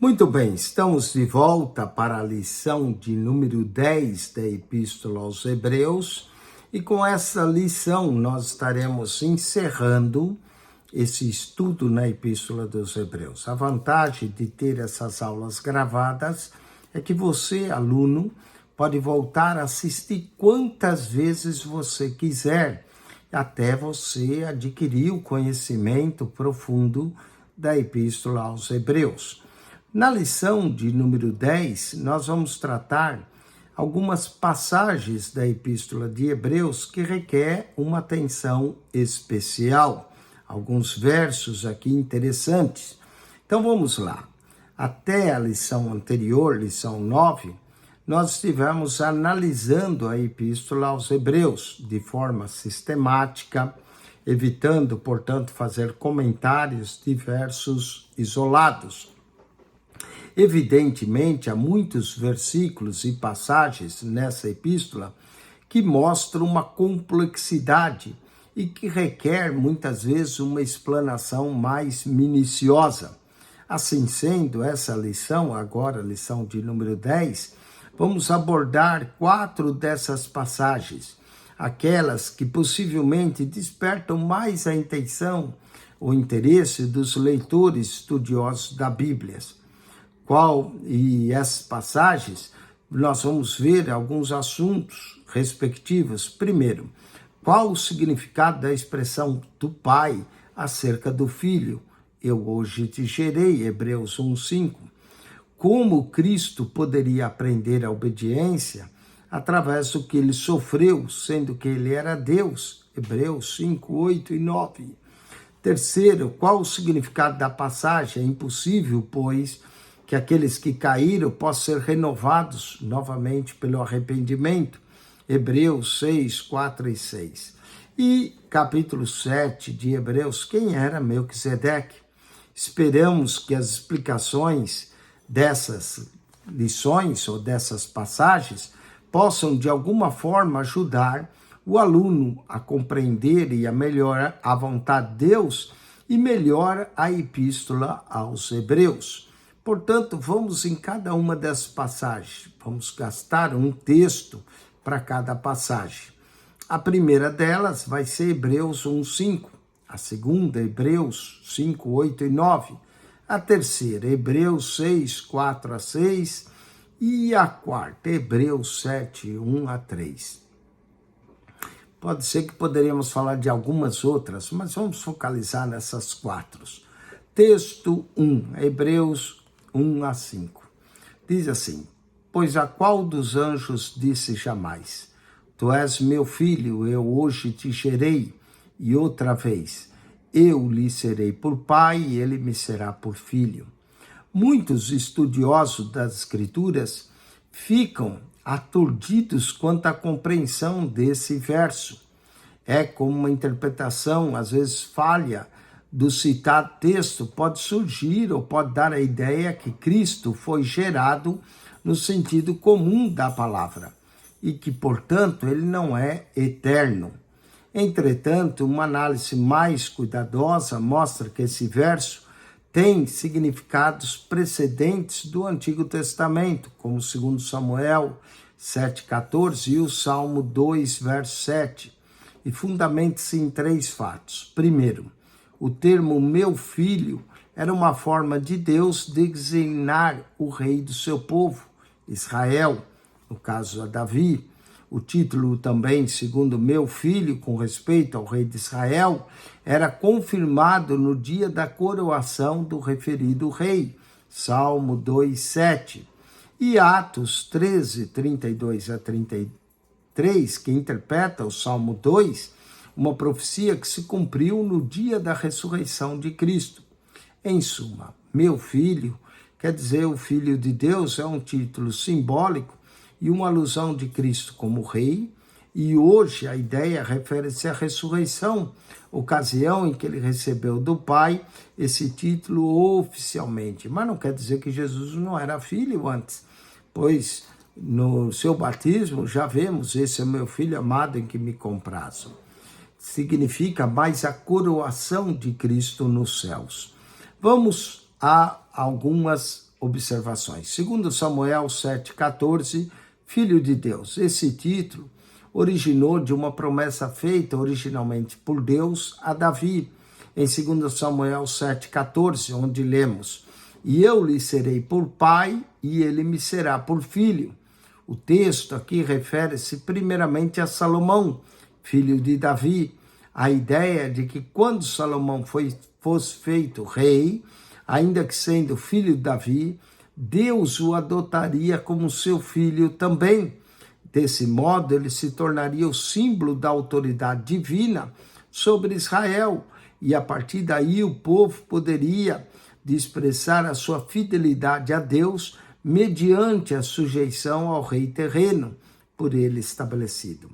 Muito bem, estamos de volta para a lição de número 10 da Epístola aos Hebreus, e com essa lição nós estaremos encerrando esse estudo na Epístola dos Hebreus. A vantagem de ter essas aulas gravadas é que você, aluno, pode voltar a assistir quantas vezes você quiser, até você adquirir o conhecimento profundo da Epístola aos Hebreus. Na lição de número 10, nós vamos tratar algumas passagens da Epístola de Hebreus que requer uma atenção especial. Alguns versos aqui interessantes. Então vamos lá. Até a lição anterior, lição 9, nós estivemos analisando a Epístola aos Hebreus de forma sistemática, evitando, portanto, fazer comentários de versos isolados. Evidentemente, há muitos versículos e passagens nessa epístola que mostram uma complexidade e que requer, muitas vezes, uma explanação mais minuciosa. Assim sendo, essa lição, agora lição de número 10, vamos abordar 4 dessas passagens, aquelas que possivelmente despertam mais a intenção, o interesse dos leitores estudiosos da Bíblia. E essas passagens, nós vamos ver alguns assuntos respectivos. Primeiro, qual o significado da expressão do Pai acerca do Filho? Eu hoje te gerei, Hebreus 1:5. Como Cristo poderia aprender a obediência através do que ele sofreu, sendo que ele era Deus? Hebreus 5:8 e 9. Terceiro, qual o significado da passagem? É impossível, pois, que aqueles que caíram possam ser renovados novamente pelo arrependimento. Hebreus 6, 4 e 6. E capítulo 7 de Hebreus, quem era Melquisedeque? Esperamos que as explicações dessas lições ou dessas passagens possam de alguma forma ajudar o aluno a compreender e a melhorar a vontade de Deus e melhor a epístola aos Hebreus. Portanto, vamos em cada uma dessas passagens, vamos gastar um texto para cada passagem. A primeira delas vai ser Hebreus 1:5, a segunda, Hebreus 5, 8 e 9, a terceira, Hebreus 6, 4 a 6 e a quarta, Hebreus 7, 1 a 3. Pode ser que poderíamos falar de algumas outras, mas vamos focalizar nessas 4. Texto 1, Hebreus 1 a 5. Diz assim: pois a qual dos anjos disse jamais, tu és meu filho, eu hoje te gerei, e outra vez, eu lhe serei por pai e ele me será por filho. Muitos estudiosos das escrituras ficam aturdidos quanto à compreensão desse verso. É como uma interpretação, às vezes falha, do citado texto pode surgir ou pode dar a ideia que Cristo foi gerado no sentido comum da palavra e que, portanto, ele não é eterno. Entretanto, uma análise mais cuidadosa mostra que esse verso tem significados precedentes do Antigo Testamento, como 2 Samuel 7,14 e o Salmo 2, verso 7, e fundamenta-se em 3 fatos. Primeiro, o termo meu filho era uma forma de Deus designar o rei do seu povo, Israel, no caso a Davi. O título também, segundo meu filho, com respeito ao rei de Israel, era confirmado no dia da coroação do referido rei, Salmo 2:7. E Atos 13, 32 a 33, que interpreta o Salmo 2, uma profecia que se cumpriu no dia da ressurreição de Cristo. Em suma, meu filho, quer dizer, o Filho de Deus é um título simbólico e uma alusão de Cristo como rei, e hoje a ideia refere-se à ressurreição, ocasião em que ele recebeu do Pai esse título oficialmente. Mas não quer dizer que Jesus não era filho antes, pois no seu batismo já vemos, esse é meu filho amado em que me comprazo. Significa mais a coroação de Cristo nos céus. Vamos a algumas observações. Segundo Samuel 7,14, Filho de Deus. Esse título originou de uma promessa feita originalmente por Deus a Davi, em 2 Samuel 7,14, onde lemos: e eu lhe serei por pai, e ele me será por filho. O texto aqui refere-se primeiramente a Salomão, filho de Davi. A ideia de que quando Salomão fosse feito rei, ainda que sendo filho de Davi, Deus o adotaria como seu filho também. Desse modo, ele se tornaria o símbolo da autoridade divina sobre Israel, e a partir daí o povo poderia expressar a sua fidelidade a Deus mediante a sujeição ao rei terreno por ele estabelecido.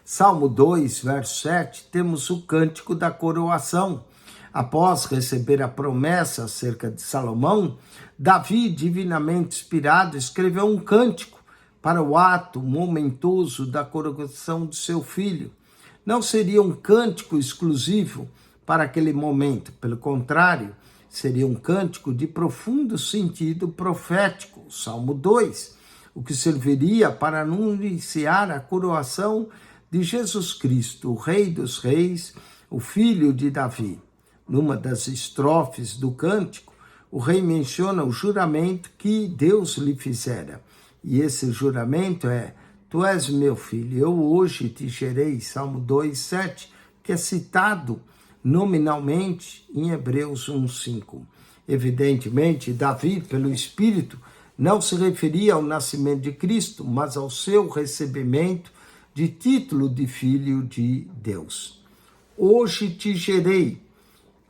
Salmo 2, verso 7, temos o cântico da coroação. Após receber a promessa acerca de Salomão, Davi, divinamente inspirado, escreveu um cântico para o ato momentoso da coroação de seu filho. Não seria um cântico exclusivo para aquele momento, pelo contrário, seria um cântico de profundo sentido profético, Salmo 2, o que serviria para anunciar a coroação de Jesus Cristo, o Rei dos Reis, o Filho de Davi. Numa das estrofes do cântico, o rei menciona o juramento que Deus lhe fizera. E esse juramento é: tu és meu filho, eu hoje te gerei, Salmo 2, 7, que é citado nominalmente em Hebreus 1:5. Evidentemente, Davi, pelo Espírito, não se referia ao nascimento de Cristo, mas ao seu recebimento de título de filho de Deus. Hoje te gerei.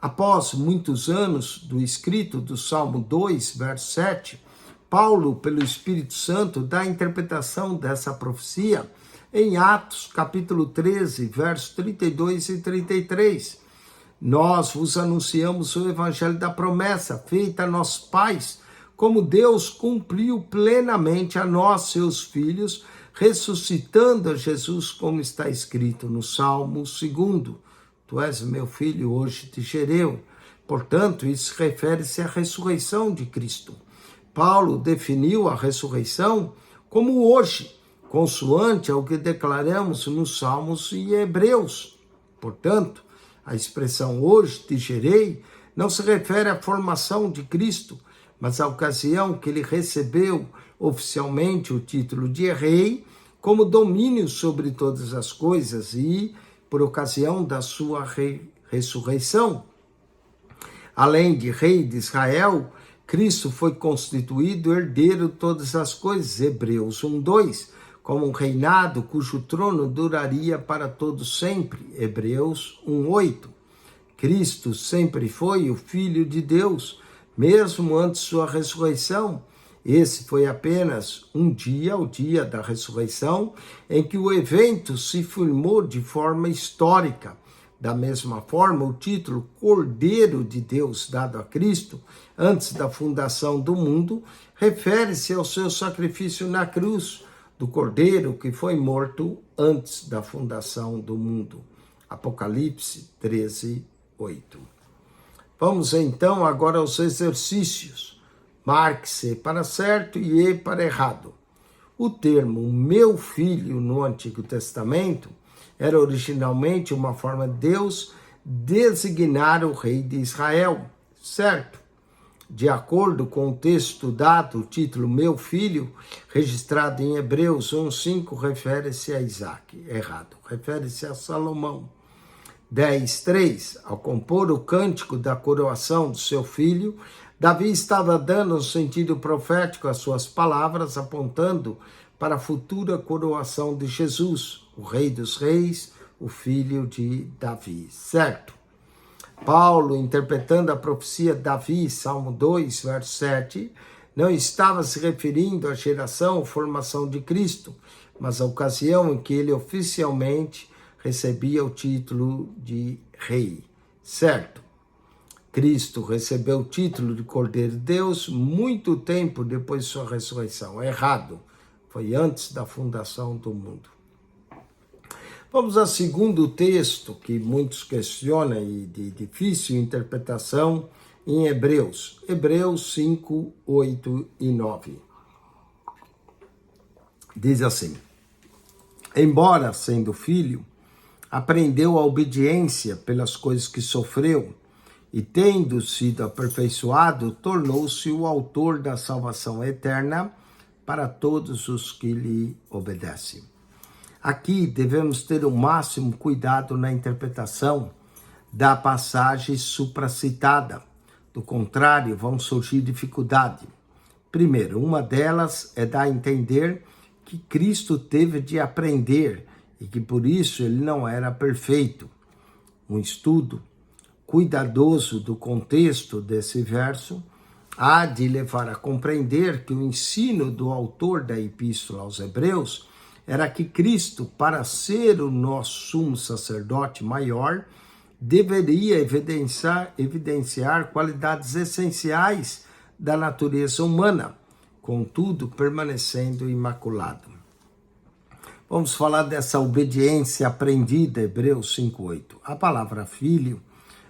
Após muitos anos do escrito do Salmo 2, verso 7, Paulo, pelo Espírito Santo, dá a interpretação dessa profecia em Atos, capítulo 13, versos 32 e 33. Nós vos anunciamos o evangelho da promessa feita a nossos pais, como Deus cumpriu plenamente a nós, seus filhos, ressuscitando a Jesus, como está escrito no Salmo 2. Tu és meu filho, hoje te gerei. Portanto, isso refere-se à ressurreição de Cristo. Paulo definiu a ressurreição como hoje, consoante ao que declaramos nos Salmos e Hebreus. Portanto, a expressão hoje te gerei não se refere à formação de Cristo, mas à ocasião que ele recebeu oficialmente o título de rei, como domínio sobre todas as coisas e por ocasião da sua ressurreição. Além de rei de Israel, Cristo foi constituído herdeiro de todas as coisas, Hebreus 1:2, como um reinado cujo trono duraria para todo sempre, Hebreus 1:8. Cristo sempre foi o Filho de Deus, mesmo antes de sua ressurreição. Esse foi apenas um dia, o dia da ressurreição, em que o evento se firmou de forma histórica. Da mesma forma, o título Cordeiro de Deus, dado a Cristo antes da fundação do mundo, refere-se ao seu sacrifício na cruz, do Cordeiro que foi morto antes da fundação do mundo. Apocalipse 13:8. Vamos então agora aos exercícios. Marque-se para certo e E para errado. O termo meu filho no Antigo Testamento era originalmente uma forma de Deus designar o rei de Israel, certo? De acordo com o texto estudado, o título meu filho, registrado em Hebreus 1:5, refere-se a Isaac. Errado, refere-se a Salomão. 10:3, ao compor o cântico da coroação do seu filho, Davi estava dando um sentido profético às suas palavras, apontando para a futura coroação de Jesus, o Rei dos Reis, o filho de Davi, certo? Paulo, interpretando a profecia de Davi, Salmo 2, verso 7, não estava se referindo à geração ou formação de Cristo, mas à ocasião em que ele oficialmente recebia o título de rei, certo? Cristo recebeu o título de Cordeiro de Deus muito tempo depois de sua ressurreição. Errado. Foi antes da fundação do mundo. Vamos ao segundo texto que muitos questionam e de difícil interpretação em Hebreus 5, 8 e 9. Diz assim: embora sendo filho, aprendeu a obediência pelas coisas que sofreu, e tendo sido aperfeiçoado, tornou-se o autor da salvação eterna para todos os que lhe obedecem. Aqui devemos ter o máximo cuidado na interpretação da passagem supracitada. Do contrário, vão surgir dificuldades. Primeiro, uma delas é dar a entender que Cristo teve de aprender e que por isso ele não era perfeito. Um estudo cuidadoso do contexto desse verso há de levar a compreender que o ensino do autor da Epístola aos Hebreus era que Cristo, para ser o nosso sumo sacerdote maior, deveria evidenciar qualidades essenciais da natureza humana, contudo permanecendo imaculado. Vamos falar dessa obediência aprendida, Hebreus 5:8. A palavra filho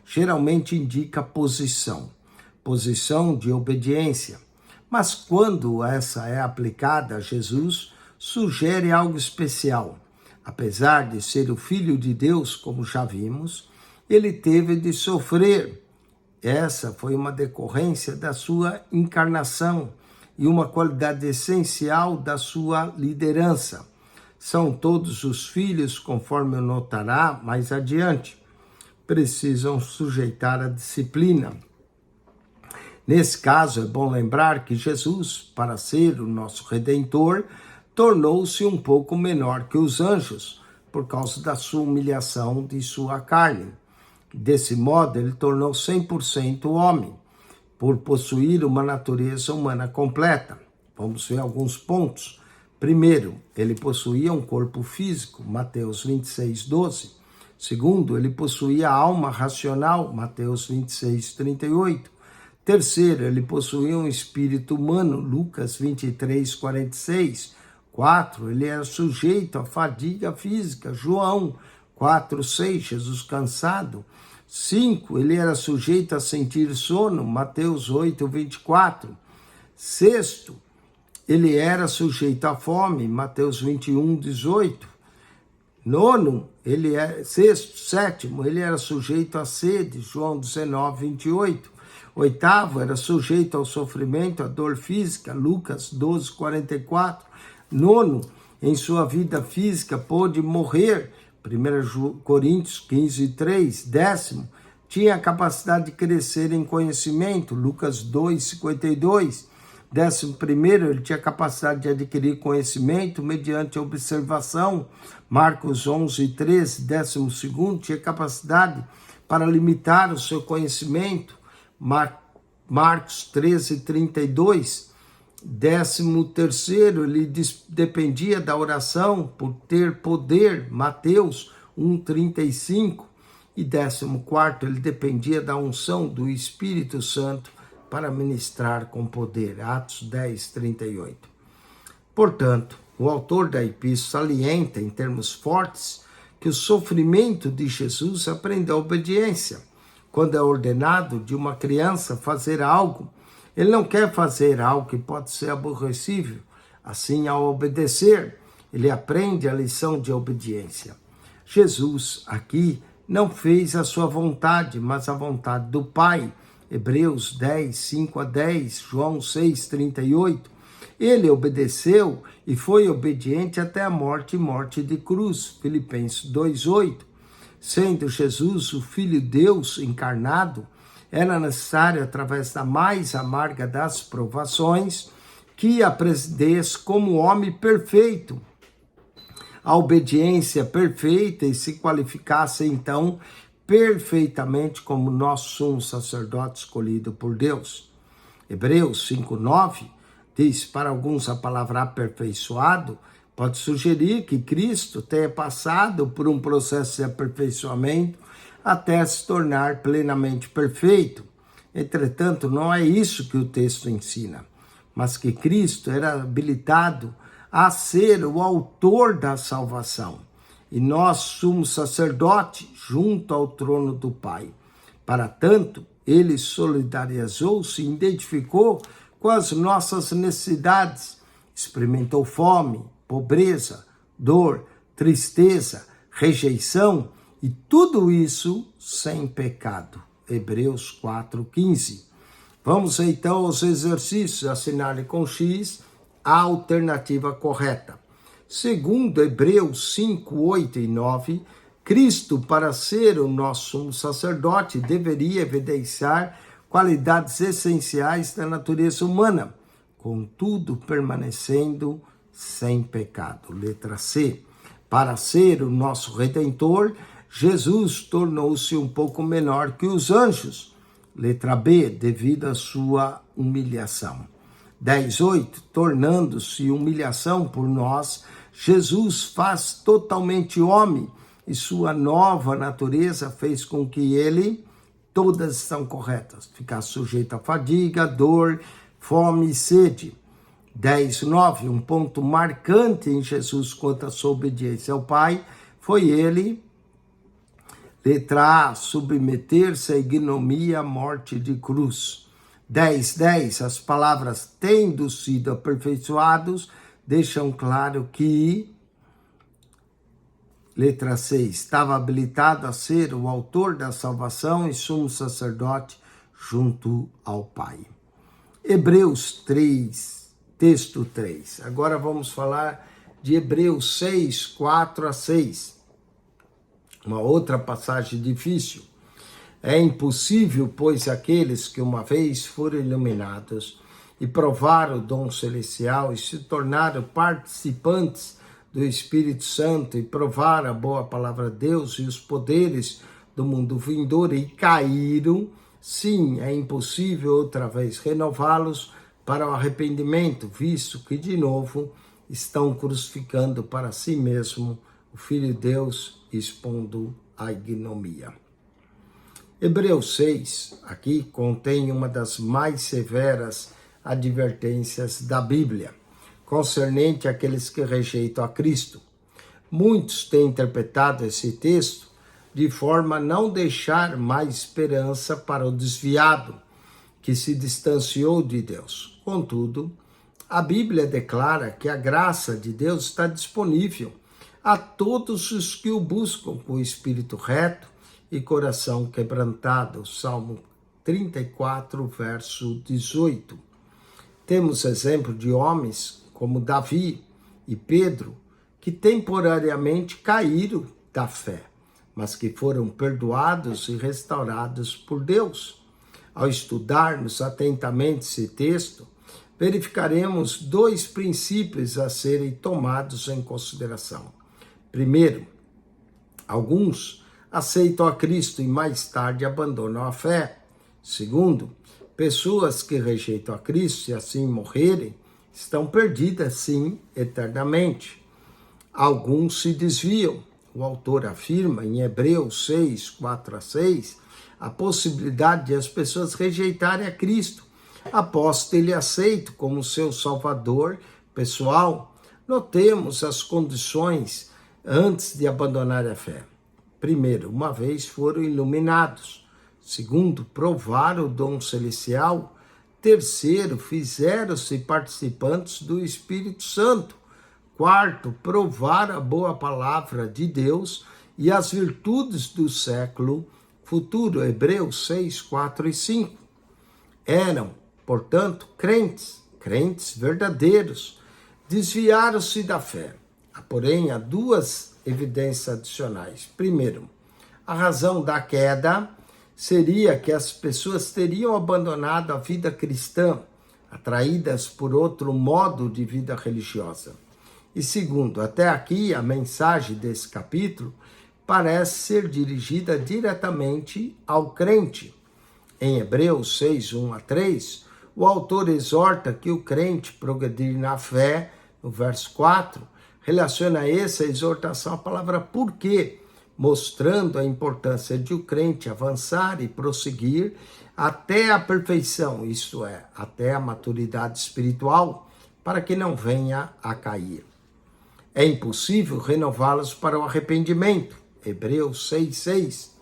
geralmente indica posição de obediência, mas quando essa é aplicada a Jesus, sugere algo especial. Apesar de ser o Filho de Deus, como já vimos, ele teve de sofrer. Essa foi uma decorrência da sua encarnação e uma qualidade essencial da sua liderança. São todos os filhos, conforme notará mais adiante, precisam sujeitar a disciplina. Nesse caso, é bom lembrar que Jesus, para ser o nosso Redentor, tornou-se um pouco menor que os anjos, por causa da sua humilhação de sua carne. Desse modo, ele tornou 100% homem, por possuir uma natureza humana completa. Vamos ver alguns pontos. Primeiro, ele possuía um corpo físico, Mateus 26, 12. Segundo, ele possuía alma racional, Mateus 26, 38. Terceiro, ele possuía um espírito humano, Lucas 23, 46. 4, ele era sujeito à fadiga física, João 4, 6, Jesus cansado. 5, ele era sujeito a sentir sono, Mateus 8, 24. Sexto, ele era sujeito à fome, Mateus 21, 18. Sétimo, ele era sujeito à sede, João 19, 28. Oitavo, era sujeito ao sofrimento, à dor física, Lucas 12, 44. Nono, em sua vida física, pôde morrer, 1 Coríntios 15, 3. Décimo, tinha a capacidade de crescer em conhecimento, Lucas 2, 52. 11º, ele tinha a capacidade de adquirir conhecimento mediante observação, Marcos 11, 13. 12º, tinha capacidade para limitar o seu conhecimento, Marcos 13, 32. 13º, ele dependia da oração por ter poder, Mateus 1, 35. E 14º, ele dependia da unção do Espírito Santo para ministrar com poder, Atos 10, 38. Portanto, o autor da epístola salienta em termos fortes que o sofrimento de Jesus aprende a obediência. Quando é ordenado de uma criança fazer algo, ele não quer fazer algo que pode ser aborrecível. Assim, ao obedecer, ele aprende a lição de obediência. Jesus, aqui, não fez a sua vontade, mas a vontade do Pai. Hebreus 10, 5 a 10, João 6, 38. Ele obedeceu e foi obediente até a morte e morte de cruz. Filipenses 2, 8. Sendo Jesus o Filho de Deus encarnado, era necessário, através da mais amarga das provações, que aprendesse como homem perfeito, a obediência perfeita e se qualificasse, então, perfeitamente como nosso sumo sacerdote escolhido por Deus. Hebreus 5:9 diz, para alguns a palavra aperfeiçoado pode sugerir que Cristo tenha passado por um processo de aperfeiçoamento até se tornar plenamente perfeito. Entretanto, não é isso que o texto ensina, mas que Cristo era habilitado a ser o autor da salvação. E nós somos sacerdote junto ao trono do Pai. Para tanto, ele solidarizou-se, identificou com as nossas necessidades, experimentou fome, pobreza, dor, tristeza, rejeição e tudo isso sem pecado. Hebreus 4:15. Vamos então aos exercícios, assinale com X a alternativa correta. Segundo Hebreus 5, 8 e 9, Cristo, para ser o nosso sumo sacerdote, deveria evidenciar qualidades essenciais da natureza humana, contudo permanecendo sem pecado. Letra C. Para ser o nosso Redentor, Jesus tornou-se um pouco menor que os anjos. Letra B. Devido à sua humilhação. 10:8. Tornando-se humilhação por nós, Jesus faz totalmente homem, e sua nova natureza fez com que ele, todas estão corretas, ficar sujeito a fadiga, dor, fome e sede. 10:9, um ponto marcante em Jesus quanto à sua obediência ao Pai, foi ele, letra A, submeter-se à ignomia, à morte de cruz. 10:10, as palavras tendo sido aperfeiçoados, deixam claro que, letra C, estava habilitado a ser o autor da salvação e sumo sacerdote junto ao Pai. Hebreus 3, texto 3. Agora vamos falar de Hebreus 6, 4 a 6. Uma outra passagem difícil. É impossível, pois, aqueles que uma vez foram iluminados e provaram o dom celestial e se tornaram participantes do Espírito Santo e provaram a boa palavra de Deus e os poderes do mundo vindouro e caíram, sim, é impossível outra vez renová-los para o arrependimento, visto que de novo estão crucificando para si mesmo o Filho de Deus, expondo a ignomia. Hebreus 6, aqui contém uma das mais severas advertências da Bíblia, concernente àqueles que rejeitam a Cristo. Muitos têm interpretado esse texto de forma a não deixar mais esperança para o desviado, que se distanciou de Deus. Contudo, a Bíblia declara que a graça de Deus está disponível a todos os que o buscam com espírito reto e coração quebrantado. Salmo 34, verso 18. Temos exemplo de homens como Davi e Pedro, que temporariamente caíram da fé, mas que foram perdoados e restaurados por Deus. Ao estudarmos atentamente esse texto, verificaremos dois princípios a serem tomados em consideração. Primeiro, alguns aceitam a Cristo e mais tarde abandonam a fé. Segundo, pessoas que rejeitam a Cristo e assim morrerem, estão perdidas, sim, eternamente. Alguns se desviam. O autor afirma em Hebreus 6, 4 a 6, a possibilidade de as pessoas rejeitarem a Cristo após ter-lhe aceito como seu salvador pessoal. Notemos as condições antes de abandonar a fé. Primeiro, uma vez foram iluminados. Segundo, provaram o dom celestial. Terceiro, fizeram-se participantes do Espírito Santo. Quarto, provaram a boa palavra de Deus e as virtudes do século futuro. Hebreus 6, 4 e 5. Eram, portanto, crentes verdadeiros. Desviaram-se da fé. Porém, há duas evidências adicionais. Primeiro, a razão da queda seria que as pessoas teriam abandonado a vida cristã, atraídas por outro modo de vida religiosa. E segundo, até aqui a mensagem desse capítulo parece ser dirigida diretamente ao crente. Em Hebreus 6, 1 a 3, o autor exorta que o crente progredir na fé, no verso 4, relaciona essa exortação à palavra por quê, mostrando a importância de o crente avançar e prosseguir até a perfeição, isto é, até a maturidade espiritual, para que não venha a cair. É impossível renová-los para o arrependimento. Hebreus 6, 6.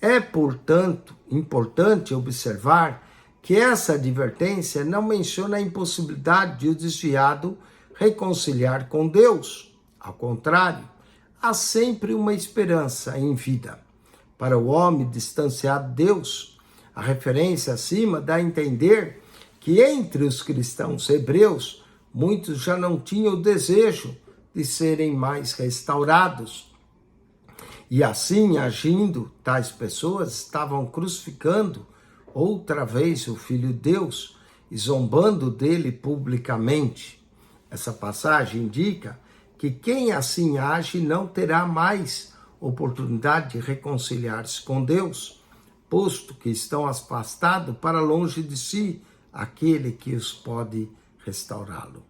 É, portanto, importante observar que essa advertência não menciona a impossibilidade de o desviado reconciliar com Deus. Ao contrário, há sempre uma esperança em vida. Para o homem distanciado de Deus, a referência acima dá a entender que entre os cristãos hebreus, muitos já não tinham o desejo de serem mais restaurados. E assim, agindo, tais pessoas estavam crucificando outra vez o Filho de Deus e zombando dele publicamente. Essa passagem indica que quem assim age não terá mais oportunidade de reconciliar-se com Deus, posto que estão afastados para longe de si aquele que os pode restaurá-lo.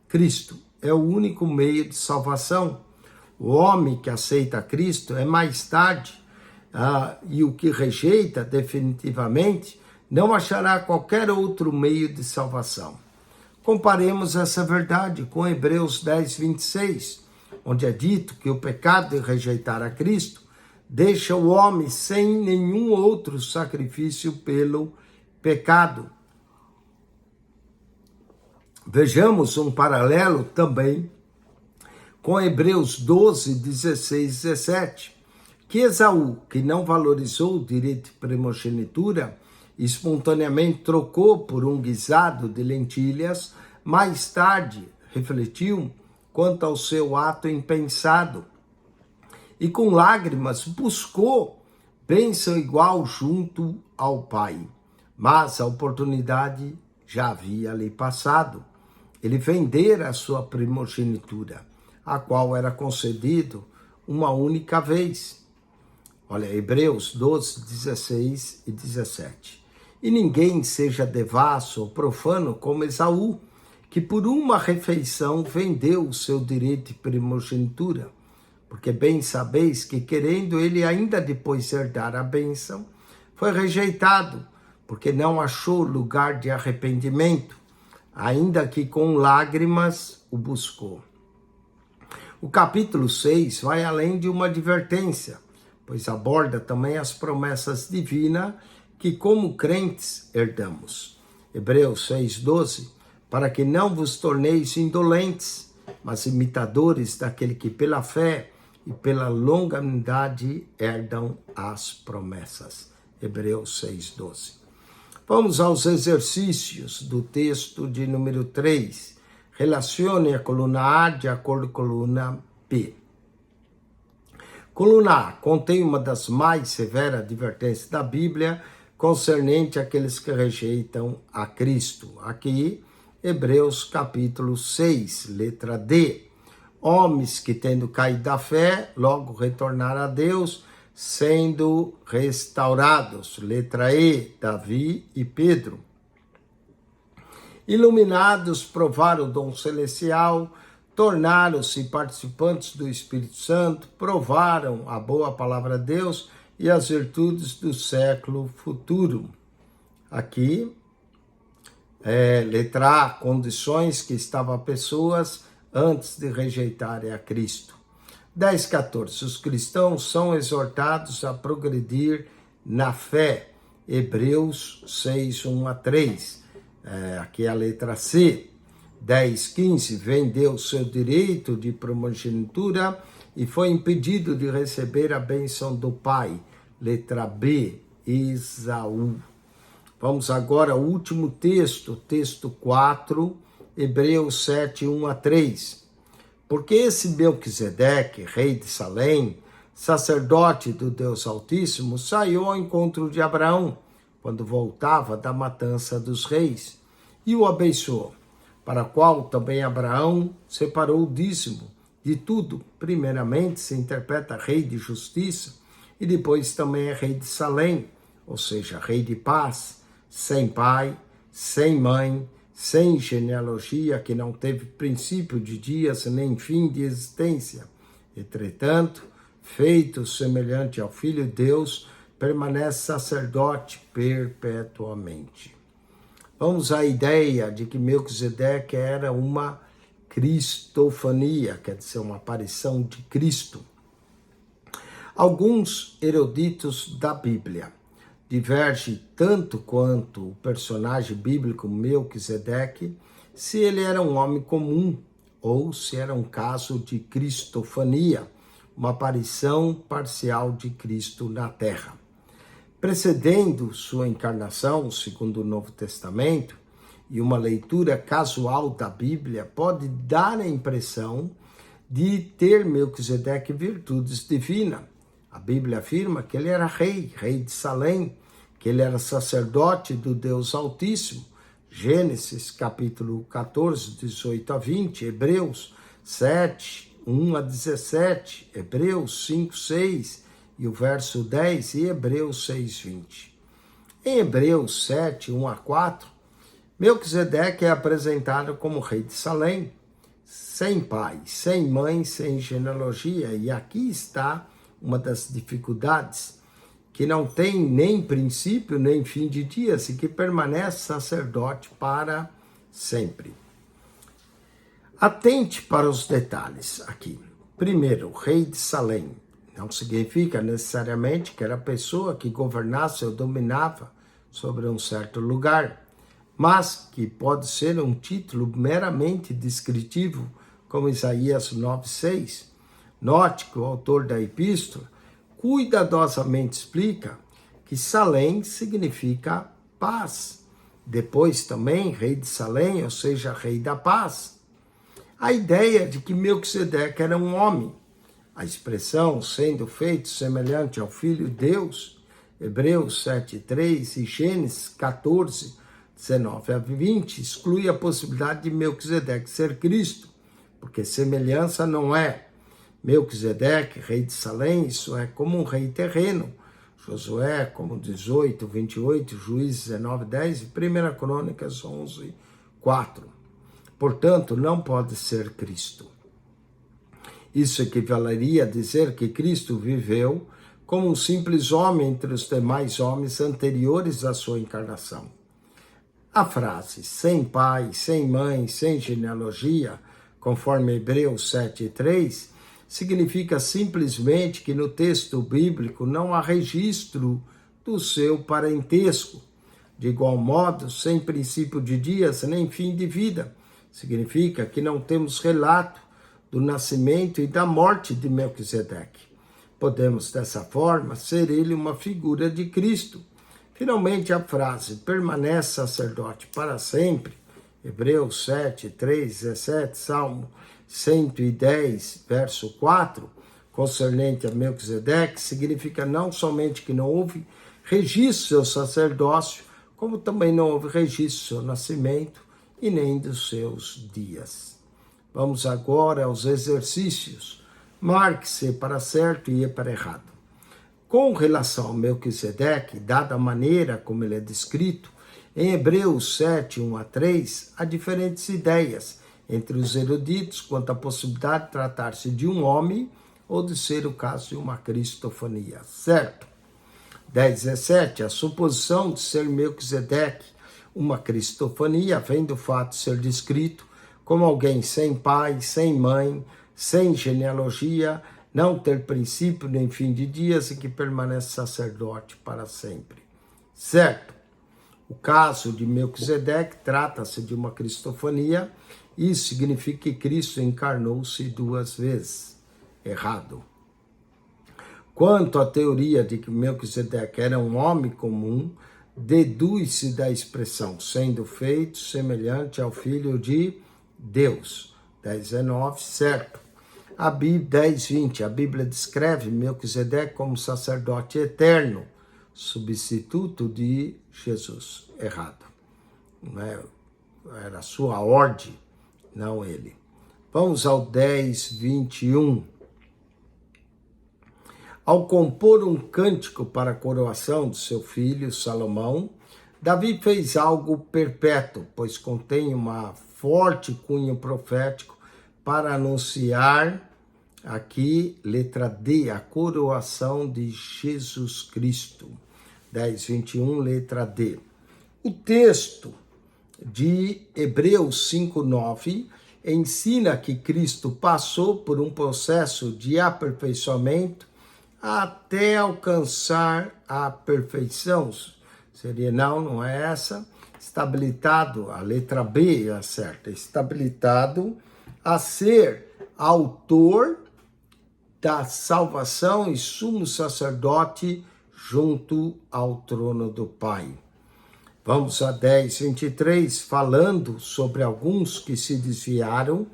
Cristo é o único meio de salvação. O homem que aceita Cristo é mais tarde, e o que rejeita definitivamente não achará qualquer outro meio de salvação. Comparemos essa verdade com Hebreus 10, 26, onde é dito que o pecado de rejeitar a Cristo deixa o homem sem nenhum outro sacrifício pelo pecado. Vejamos um paralelo também com Hebreus 12, 16, 17, que Esaú, que não valorizou o direito de primogenitura, espontaneamente trocou por um guisado de lentilhas, mais tarde refletiu quanto ao seu ato impensado e com lágrimas buscou bênção igual junto ao Pai. Mas a oportunidade já havia lhe passado. Ele vendera a sua primogenitura, a qual era concedido uma única vez. Olha, Hebreus 12, 16 e 17. E ninguém seja devasso ou profano como Esaú, que por uma refeição vendeu o seu direito de primogenitura. Porque bem sabeis que, querendo ele ainda depois herdar a bênção, foi rejeitado, porque não achou lugar de arrependimento, ainda que com lágrimas o buscou. O capítulo 6 vai além de uma advertência, pois aborda também as promessas divinas que, como crentes, herdamos. Hebreus 6,12, para que não vos torneis indolentes, mas imitadores daquele que pela fé e pela longanimidade herdam as promessas. Hebreus 6,12. Vamos aos exercícios do texto de número 3. Relacione a coluna A de acordo com a coluna B. Coluna A contém uma das mais severas advertências da Bíblia concernente àqueles que rejeitam a Cristo. Aqui, Hebreus capítulo 6, letra D. Homens que, tendo caído da fé, logo retornaram a Deus, sendo restaurados. Letra E, Davi e Pedro. Iluminados, provaram o dom celestial, tornaram-se participantes do Espírito Santo, provaram a boa palavra de Deus e as virtudes do século futuro. Aqui, letra A, condições que estavam a pessoas antes de rejeitarem a Cristo. 10:14. Os cristãos são exortados a progredir na fé. Hebreus 6, 1-3. Aqui é a letra C. 10:15. Vendeu seu direito de primogenitura e foi impedido de receber a bênção do Pai. Letra B. Esaú. Vamos agora ao último texto, texto 4, Hebreus 7, 1-3. Porque esse Melquisedeque, rei de Salém, sacerdote do Deus Altíssimo, saiu ao encontro de Abraão, quando voltava da matança dos reis, e o abençoou, para o qual também Abraão separou o dízimo de tudo. Primeiramente se interpreta rei de justiça, e depois também é rei de Salém, ou seja, rei de paz, sem pai, sem mãe, sem genealogia, que não teve princípio de dias nem fim de existência. Entretanto, feito semelhante ao Filho de Deus, permanece sacerdote perpetuamente. Vamos à ideia de que Melquisedeque era uma cristofania, quer dizer, uma aparição de Cristo. Alguns eruditos da Bíblia divergem tanto quanto o personagem bíblico Melquisedeque, se ele era um homem comum ou se era um caso de cristofania, uma aparição parcial de Cristo na Terra. Precedendo sua encarnação, segundo o Novo Testamento, e uma leitura casual da Bíblia pode dar a impressão de ter Melquisedeque virtudes divinas. A Bíblia afirma que ele era rei de Salém, que ele era sacerdote do Deus Altíssimo. Gênesis capítulo 14, 18 a 20, Hebreus 7, 1 a 17, Hebreus 5, 6 e o verso 10 e Hebreus 6, 20. Em Hebreus 7, 1 a 4, Melquisedeque é apresentado como rei de Salém, sem pai, sem mãe, sem genealogia. E aqui está uma das dificuldades, que não tem nem princípio nem fim de dias e que permanece sacerdote para sempre. Atente para os detalhes aqui. Primeiro, rei de Salém não significa necessariamente que era a pessoa que governasse ou dominava sobre um certo lugar, mas que pode ser um título meramente descritivo, como Isaías 9,6. Note que o autor da epístola cuidadosamente explica que Salém significa paz. Depois também, rei de Salém, ou seja, rei da paz. A ideia de que Melquisedeque era um homem. A expressão sendo feito semelhante ao Filho de Deus, Hebreus 7,3 e Gênesis 14, 19 a 20, exclui a possibilidade de Melquisedeque ser Cristo, porque semelhança não é. Melquisedeque, rei de Salém, isso é como um rei terreno. Josué, como 18, 28, Juízes 19, 10 e 1 Crônicas 11, 4. Portanto, não pode ser Cristo. Isso equivaleria a dizer que Cristo viveu como um simples homem entre os demais homens anteriores à sua encarnação. A frase sem pai, sem mãe, sem genealogia, conforme Hebreus 7,3, significa simplesmente que no texto bíblico não há registro do seu parentesco. De igual modo, sem princípio de dias nem fim de vida, significa que não temos relato do nascimento e da morte de Melquisedeque. Podemos, dessa forma, ser ele uma figura de Cristo. Finalmente, a frase permanece sacerdote para sempre, Hebreus 7, 3, 17, Salmo 110, verso 4, concernente a Melquisedeque, significa não somente que não houve registro do seu sacerdócio, como também não houve registro do seu nascimento e nem dos seus dias. Vamos agora aos exercícios. Marque-se para certo e para errado. Com relação a Melquisedeque, dada a maneira como ele é descrito, em Hebreus 7, 1 a 3, há diferentes ideias entre os eruditos quanto à possibilidade de tratar-se de um homem ou de ser o caso de uma cristofania, certo? 10:17, a suposição de ser Melquisedeque uma cristofania vem do fato de ser descrito como alguém sem pai, sem mãe, sem genealogia, não ter princípio nem fim de dias e que permanece sacerdote para sempre, certo? O caso de Melquisedeque trata-se de uma cristofania. Isso significa que Cristo encarnou-se 2 vezes. Errado. Quanto à teoria de que Melquisedeque era um homem comum, deduz-se da expressão sendo feito semelhante ao Filho de Deus. 10:19, certo. A Bíblia 10:20, a Bíblia descreve Melquisedeque como sacerdote eterno, substituto de Jesus. Errado. Não é? Era a sua ordem, não ele. Vamos ao 10:21. Ao compor um cântico para a coroação de seu filho Salomão, Davi fez algo perpétuo, pois contém uma forte cunho profético para anunciar aqui, letra D, a coroação de Jesus Cristo. 10:21, letra D. O texto de Hebreus 5:9 ensina que Cristo passou por um processo de aperfeiçoamento até alcançar a perfeição. Seria, não é essa. Estabilitado, a letra B é a certa. Estabilitado a ser autor da salvação e sumo sacerdote junto ao trono do Pai. Vamos a 10:23, falando sobre alguns que se desviaram.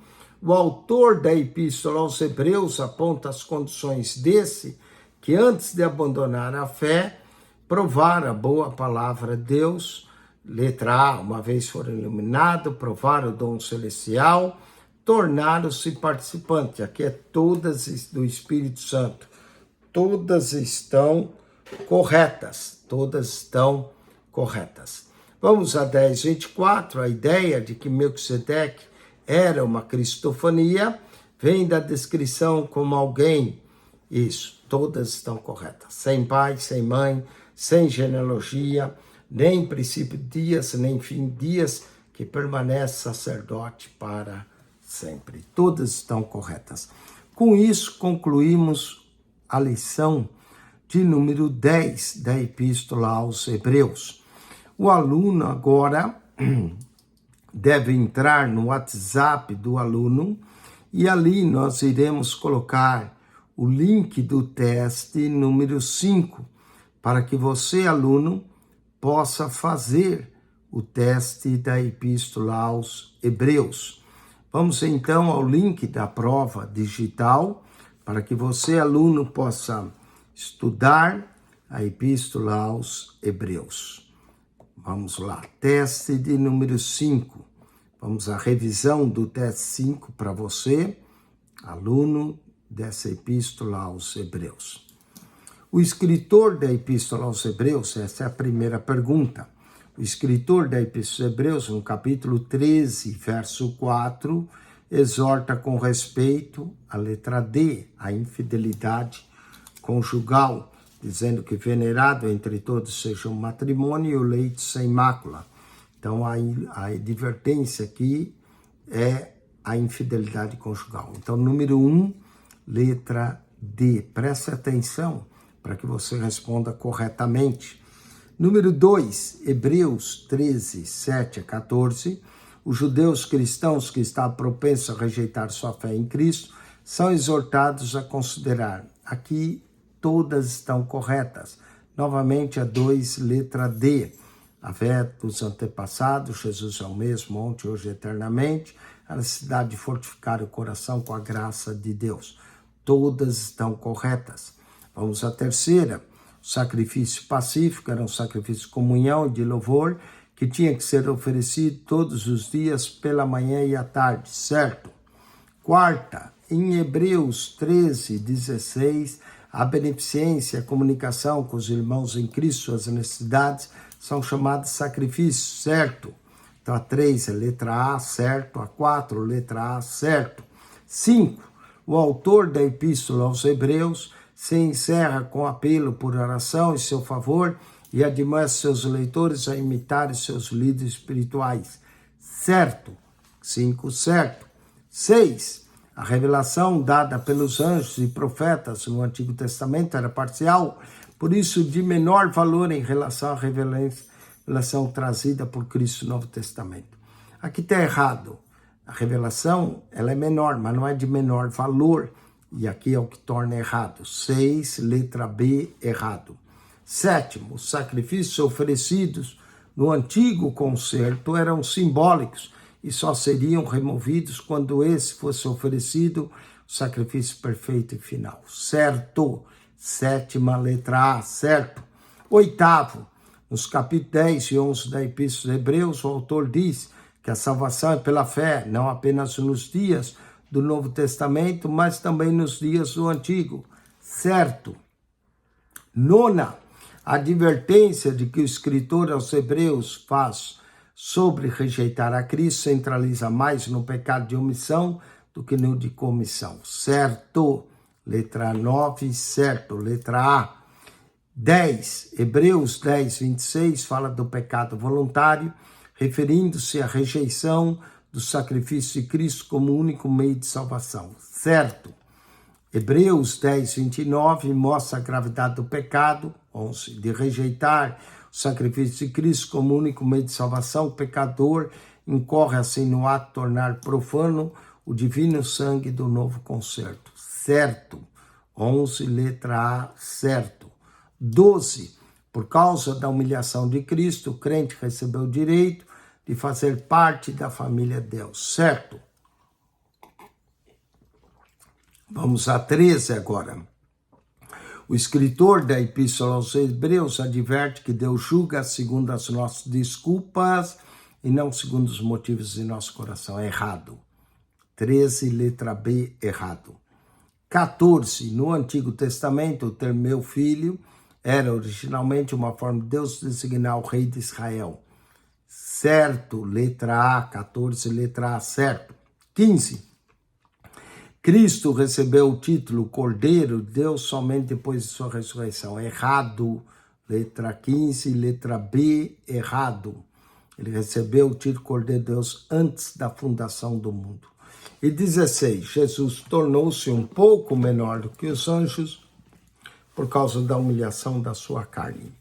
O autor da Epístola aos Hebreus aponta as condições desse que antes de abandonar a fé, provaram a boa palavra de Deus. Letra A, uma vez foram iluminados, provaram o dom celestial, tornaram-se participantes. Aqui é todas do Espírito Santo. Todas estão corretas. Todas estão corretas. Vamos a 10:24. A ideia de que Melquisedeque era uma cristofania vem da descrição como alguém. Isso, todas estão corretas. Sem pai, sem mãe, sem genealogia, nem princípio de dias, nem fim de dias, que permanece sacerdote para sempre. Todas estão corretas. Com isso, concluímos a lição de número 10 da Epístola aos Hebreus. O aluno agora deve entrar no WhatsApp do aluno e ali nós iremos colocar o link do teste número 5 para que você, aluno, possa fazer o teste da Epístola aos Hebreus. Vamos então ao link da prova digital para que você, aluno, possa estudar a Epístola aos Hebreus. Vamos lá, teste de número 5. Vamos à revisão do teste 5 para você, aluno dessa Epístola aos Hebreus. O escritor da Epístola aos Hebreus, essa é a primeira pergunta. O escritor da Epístola aos Hebreus, no capítulo 13, verso 4, exorta com respeito à letra D, a infidelidade conjugal, dizendo que venerado entre todos seja o matrimônio e o leito sem mácula. Então, a advertência aqui é a infidelidade conjugal. Então, número 1, letra D. Preste atenção para que você responda corretamente. Número 2, Hebreus 13, 7 a 14. Os judeus cristãos que estão propensos a rejeitar sua fé em Cristo são exortados a considerar. Aqui, todas estão corretas. Novamente, a 2, letra D. A fé dos antepassados, Jesus é o mesmo, ontem, hoje, eternamente. A necessidade de fortificar o coração com a graça de Deus. Todas estão corretas. Vamos à terceira. O sacrifício pacífico era um sacrifício de comunhão e de louvor que tinha que ser oferecido todos os dias pela manhã e à tarde, certo? Quarta, em Hebreus 13, 16, a beneficência, a comunicação com os irmãos em Cristo, suas necessidades, são chamadas de sacrifício, certo? Então, a 3 é letra A, certo. A 4, letra A, certo. 5, o autor da Epístola aos Hebreus se encerra com apelo por oração em seu favor e admoesta seus leitores a imitarem seus líderes espirituais, certo? 5, certo. 6, a revelação dada pelos anjos e profetas no Antigo Testamento era parcial, por isso de menor valor em relação à revelação trazida por Cristo no Novo Testamento. Aqui está errado. A revelação ela é menor, mas não é de menor valor. E aqui é o que torna errado. 6, letra B, errado. 7, os sacrifícios oferecidos no antigo concerto eram simbólicos e só seriam removidos quando esse fosse oferecido, o sacrifício perfeito e final. Certo. 7ª, letra A, certo. 8º, nos capítulos 10 e 11 da Epístola de Hebreus, o autor diz que a salvação é pela fé, não apenas nos dias do Novo Testamento, mas também nos dias do Antigo. Certo. 9ª, a advertência de que o escritor aos Hebreus faz sobre rejeitar a Cristo centraliza mais no pecado de omissão do que no de comissão. Certo. Letra 9, certo. Letra A. 10, Hebreus 10, 26, fala do pecado voluntário, referindo-se à rejeição do sacrifício de Cristo como único meio de salvação. Certo. Hebreus 10, 29 mostra a gravidade do pecado. 11, de rejeitar o sacrifício de Cristo como único meio de salvação, o pecador incorre assim no ato de tornar profano o divino sangue do novo concerto. Certo. 11, letra A, certo. 12, por causa da humilhação de Cristo, o crente recebeu o direito de fazer parte da família de Deus. Certo. Vamos a 13 agora. O escritor da Epístola aos Hebreus adverte que Deus julga segundo as nossas desculpas e não segundo os motivos de nosso coração. Errado. 13, letra B, errado. 14. No Antigo Testamento, o termo meu filho era originalmente uma forma de Deus designar o rei de Israel. Certo, letra A. 14, letra A, certo. 15. Cristo recebeu o título Cordeiro de Deus somente depois de sua ressurreição. Errado. Letra 15, letra B, errado. Ele recebeu o título Cordeiro de Deus antes da fundação do mundo. E 16, Jesus tornou-se um pouco menor do que os anjos por causa da humilhação da sua carne.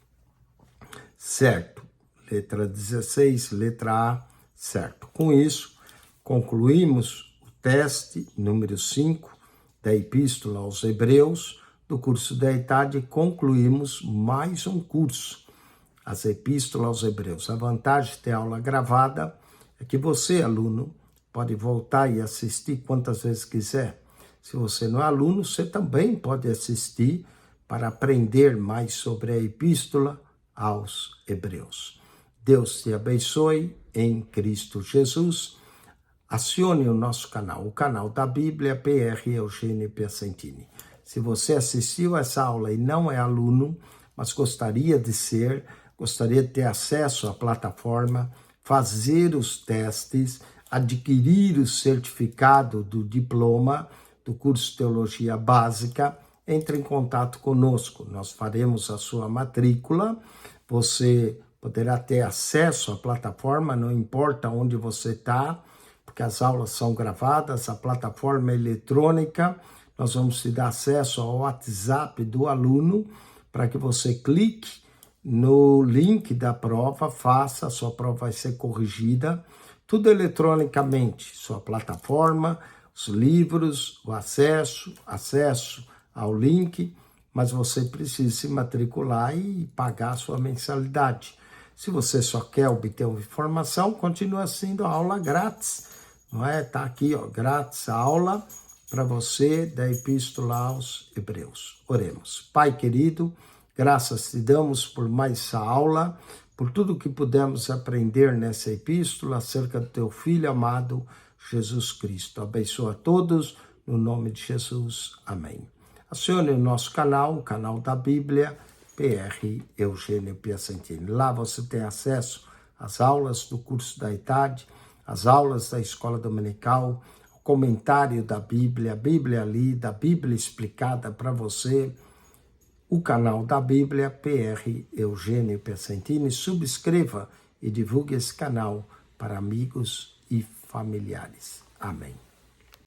Certo. Letra 16, letra A, certo. Com isso, concluímos o teste número 5 da Epístola aos Hebreus, do curso da idade, e concluímos mais um curso, as Epístolas aos Hebreus. A vantagem de ter aula gravada é que você, aluno, pode voltar e assistir quantas vezes quiser. Se você não é aluno, você também pode assistir para aprender mais sobre a Epístola aos Hebreus. Deus te abençoe em Cristo Jesus. Acione o nosso canal, o canal da Bíblia, PR Eugênio Piacentini. Se você assistiu essa aula e não é aluno, mas gostaria de ser, gostaria de ter acesso à plataforma, fazer os testes, adquirir o certificado do diploma do curso de Teologia Básica, entre em contato conosco. Nós faremos a sua matrícula, você poderá ter acesso à plataforma, não importa onde você está, porque as aulas são gravadas, a plataforma é eletrônica, nós vamos te dar acesso ao WhatsApp do aluno, para que você clique no link da prova, faça, a sua prova vai ser corrigida, tudo eletronicamente, sua plataforma, os livros, o acesso ao link, mas você precisa se matricular e pagar a sua mensalidade. Se você só quer obter uma informação, continua sendo aula grátis, não é? Está aqui, ó, grátis a aula para você da Epístola aos Hebreus. Oremos. Pai querido, graças te damos por mais essa aula, por tudo que pudemos aprender nessa epístola acerca do teu Filho amado, Jesus Cristo. Abençoa a todos, no nome de Jesus. Amém. Acione o nosso canal, o canal da Bíblia, PR Eugênio Piacentini. Lá você tem acesso às aulas do curso da idade, às aulas da escola dominical, o comentário da Bíblia, a Bíblia lida, a Bíblia explicada para você, o canal da Bíblia, PR Eugênio Piacentini. Subscreva e divulgue esse canal para amigos e familiares. Amém.